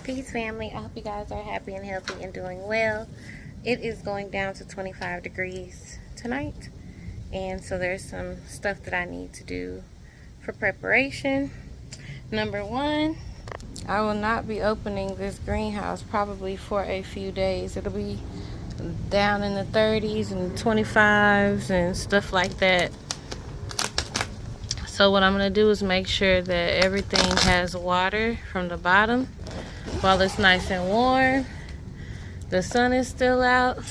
Peace family, I hope you guys are happy and healthy and doing well. It is going down to 25 degrees tonight, and so there's some stuff that I need to do for preparation. Number one, I will not be opening this greenhouse probably for a few days. It'll be down in the 30s and 25s and stuff like that. So what I'm going to do is make sure that everything has water from the bottom while it's nice and warm. The sun is still out.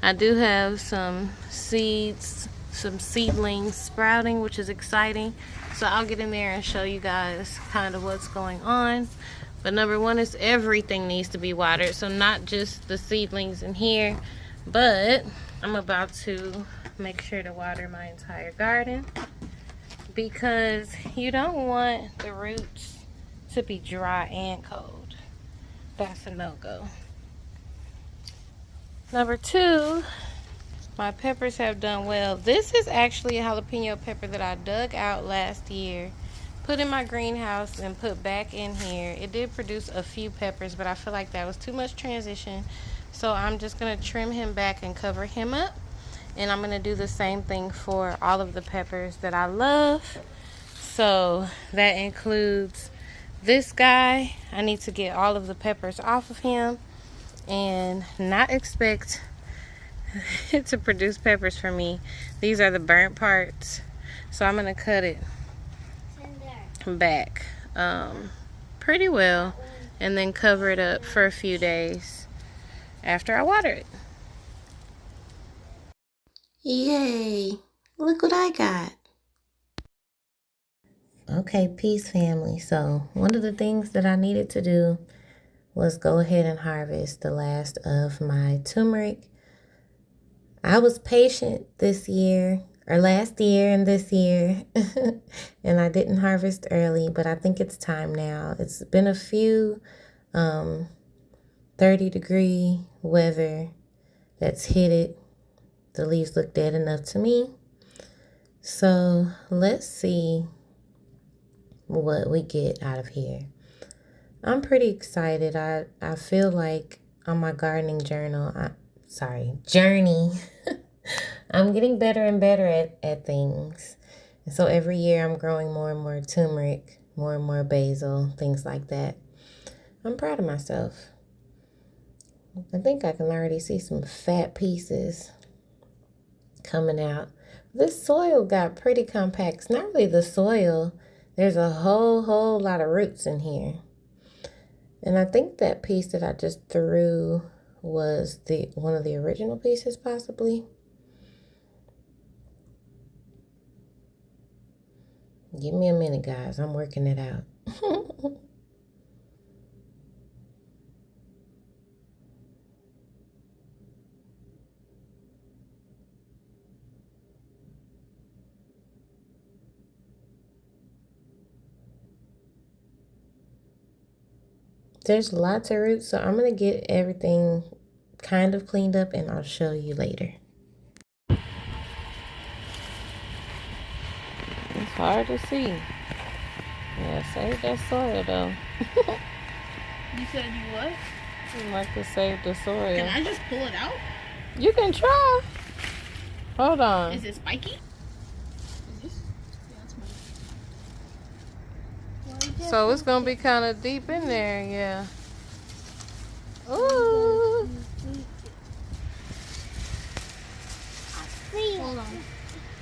I do have some seeds, some seedlings sprouting, which is exciting. So I'll get in there and show you guys kind of what's going on. But number one is everything needs to be watered. So not just the seedlings in here, but I'm about to make sure to water my entire garden, because you don't want the roots to be dry and cold. That's a no-go. Number two, my peppers have done well. This is actually a jalapeno pepper that I dug out last year, put in my greenhouse and put back in here. It did produce a few peppers, but I feel like that was too much transition. So I'm just gonna trim him back and cover him up. And I'm gonna do the same thing for all of the peppers that I love. So that includes this guy. I need to get all of the peppers off of him and not expect it to produce peppers for me. These are the burnt parts. So I'm gonna cut it back pretty well and then cover it up for a few days after I water it. Yay! Look what I got. Okay, peace family. So one of the things that I needed to do was go ahead and harvest the last of my turmeric. I was patient this year, or last year and this year, and I didn't harvest early, but I think it's time now. It's been a few 30-degree weather that's hit it. The leaves look dead enough to me. So let's see what we get out of here. I'm pretty excited. I feel like on my gardening journey, I'm getting better and better at things. And so every year I'm growing more and more turmeric, more and more basil, things like that. I'm proud of myself. I think I can already see some fat pieces coming out. This soil got pretty compact. It's not really the soil. There's a whole lot of roots in here. And I think that piece that I just threw was one of the original pieces, possibly. Give me a minute, guys. I'm working it out. There's lots of roots, so I'm going to get everything kind of cleaned up and I'll show you later. It's hard to see. Yeah, save that soil though. You said you what? I'd like to save the soil. Can I just pull it out? You can try. Hold on. Is it spiky? Is this? Yeah, it's mine. So it's going to be kind of deep in there, yeah. Ooh. Hold on.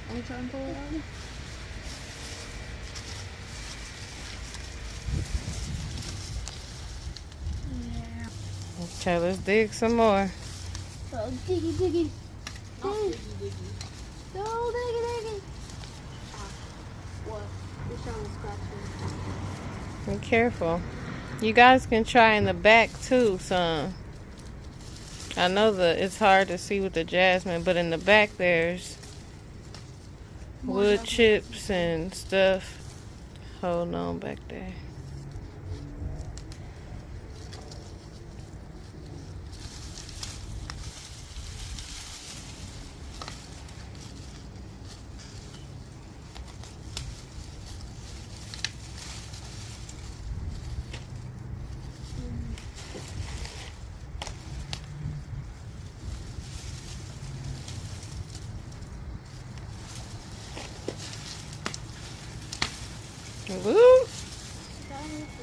Let me try and pull it out. Yeah. Okay, let's dig some more. Oh, diggy. No, diggy. What? You're trying to scratch me. Be careful. You guys can try in the back too, son. I know that it's hard to see with the jasmine, but in the back there's wood chips and stuff holding on back there.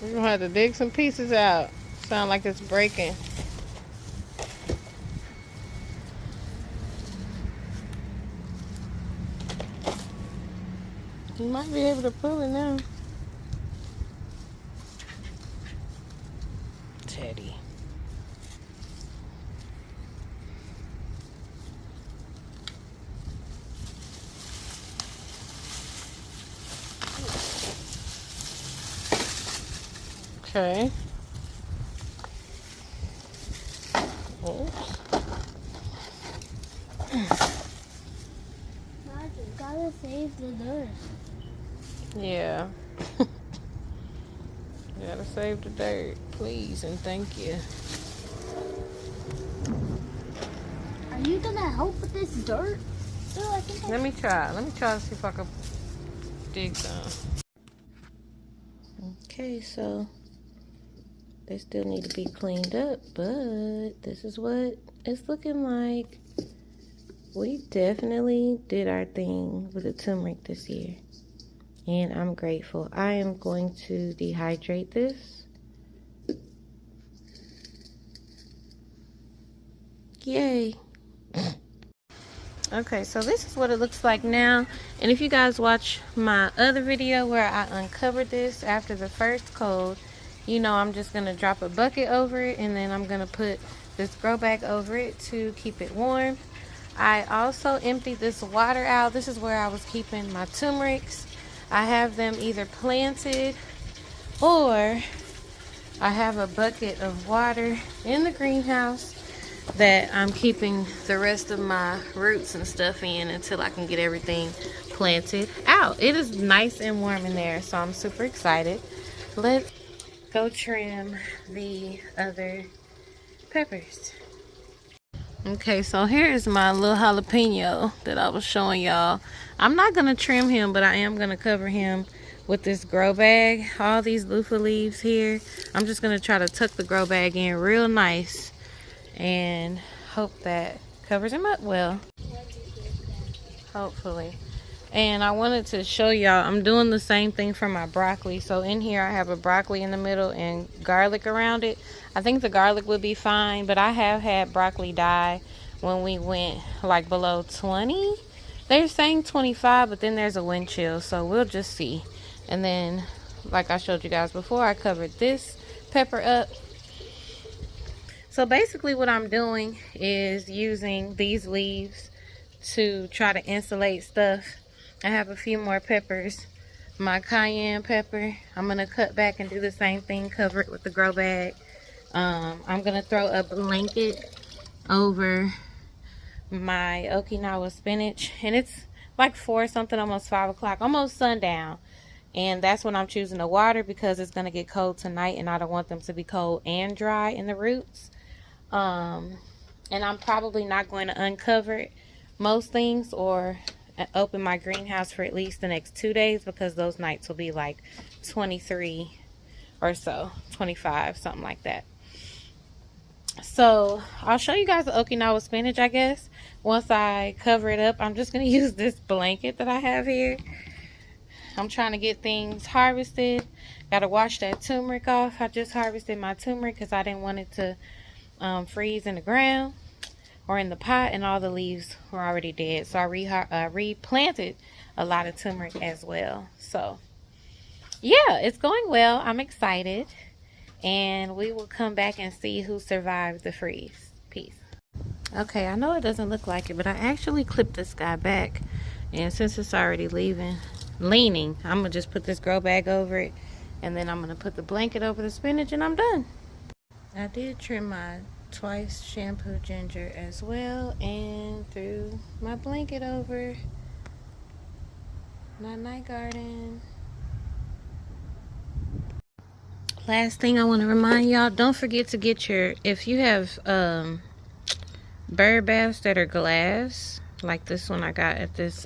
We're gonna have to dig some pieces out. Sound like it's breaking. You might be able to pull it now. Teddy. Okay. Oops. You gotta save the dirt. Yeah. You gotta save the dirt, please, and thank you. Are you gonna help with this dirt? Oh, I think Let me try. Let me try to see if I can dig some. Okay, so they still need to be cleaned up, but this is what it's looking like. We definitely did our thing with the turmeric this year, and I'm grateful. I am going to dehydrate this. Yay. Okay, so this is what it looks like now. And if you guys watch my other video where I uncovered this after the first cold, you know I'm just going to drop a bucket over it, and then I'm going to put this grow bag over it to keep it warm. I also emptied this water out. This is where I was keeping my turmerics. I have them either planted, or I have a bucket of water in the greenhouse that I'm keeping the rest of my roots and stuff in until I can get everything planted out. It is nice and warm in there, so I'm super excited. Let's go trim the other peppers. Okay, so here is my little jalapeno that I was showing y'all. I'm not gonna trim him, but I am gonna cover him with this grow bag. All these loofah leaves here, I'm just gonna try to tuck the grow bag in real nice and hope that covers him up well, hopefully. And I wanted to show y'all, I'm doing the same thing for my broccoli. So in here I have a broccoli in the middle and garlic around it. I think the garlic would be fine, but I have had broccoli die when we went like below 20. They're saying 25, but then there's a wind chill, so we'll just see. And then, like I showed you guys before, I covered this pepper up. So basically what I'm doing is using these leaves to try to insulate stuff. I have a few more peppers. My cayenne pepper, I'm going to cut back and do the same thing, cover it with the grow bag. I'm going to throw a blanket over my Okinawa spinach. And it's like 4 something, almost 5 o'clock, almost sundown. And that's when I'm choosing to water because it's going to get cold tonight and I don't want them to be cold and dry in the roots. And I'm probably not going to uncover most things or open my greenhouse for at least the next 2 days because those nights will be like 23 or so, 25, something like that. So I'll show you guys the Okinawa spinach, I guess, once I cover it up. I'm just going to use this blanket that I have here. I'm trying to get things harvested. Got to wash that turmeric off. I just harvested my turmeric because I didn't want it to freeze in the ground or in the pot, and all the leaves were already dead, so I replanted a lot of turmeric as well. So yeah, it's going well. I'm excited, and we will come back and see who survived the freeze. Peace. Okay, I know it doesn't look like it, but I actually clipped this guy back, and since it's already leaning, I'm gonna just put this grow bag over it, and then I'm gonna put the blanket over the spinach, and I'm done. I did trim my twice shampoo ginger as well and threw my blanket over my night garden. Last thing I want to remind y'all, don't forget to get your, if you have bird baths that are glass, like this one I got at this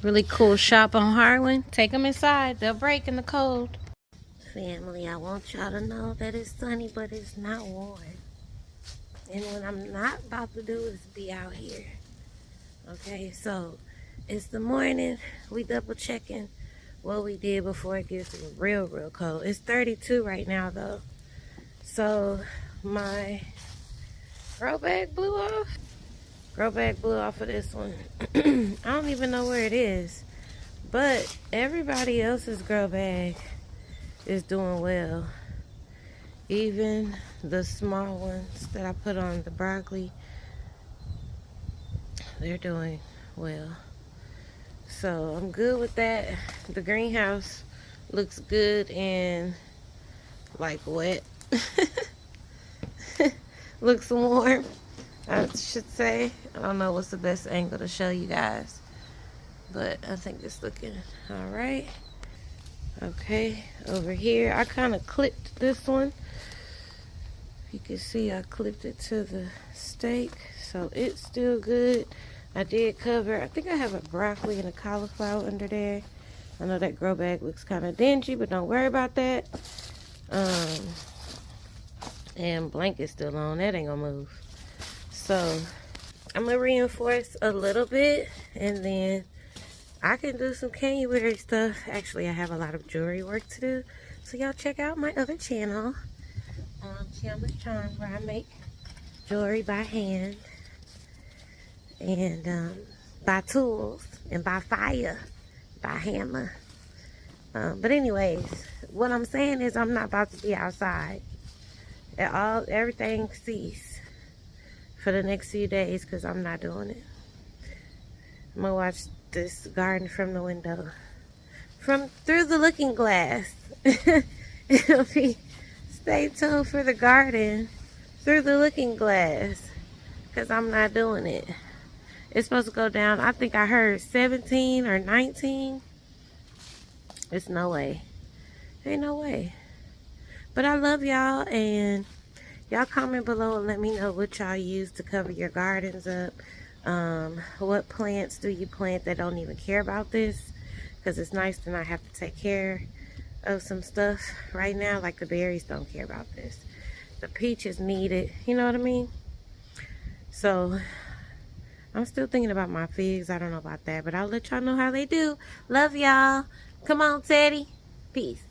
really cool shop on Harlan, take them inside. They'll break in the cold. Family, I want y'all to know that it's sunny, but it's not warm. And what I'm not about to do is be out here. Okay, so it's the morning. We double checking what we did before it gets real cold. It's 32 right now though. So my grow bag blew off. Grow bag blew off of this one. I don't even know where it is. But everybody else's grow bag is doing well. Even the small ones that I put on the broccoli, they're doing well. So I'm good with that. The greenhouse looks good and like wet. Looks warm, I should say. I don't know what's the best angle to show you guys, but I think it's looking all right. Okay, over here I kind of clipped this one. You can see I clipped it to the stake, so it's still good. I did cover, I think I have a broccoli and a cauliflower under there. I know that grow bag looks kind of dingy, but don't worry about that. And blanket's still on, that ain't gonna move. So I'm gonna reinforce a little bit, and then I can do some January stuff. Actually, I have a lot of jewelry work to do, so y'all check out my other channel, Chandler's Charm, where I make jewelry by hand and by tools and by fire, by hammer. But anyways, what I'm saying is I'm not about to be outside. Everything cease for the next few days because I'm not doing it. I'm gonna watch this garden from the window, through the looking glass. It'll be, stay tuned for the garden through the looking glass because I'm not doing it. It's supposed to go down, I think I heard 17 or 19. It's no way. Ain't no way. But I love y'all, and y'all comment below and let me know what y'all use to cover your gardens up. What plants do you plant that don't even care about this? Because it's nice to not have to take care of some stuff right now. Like the berries don't care about this. The peaches need it. You know what I mean? So I'm still thinking about my figs. I don't know about that, but I'll let y'all know how they do. Love y'all. Come on, Teddy. Peace.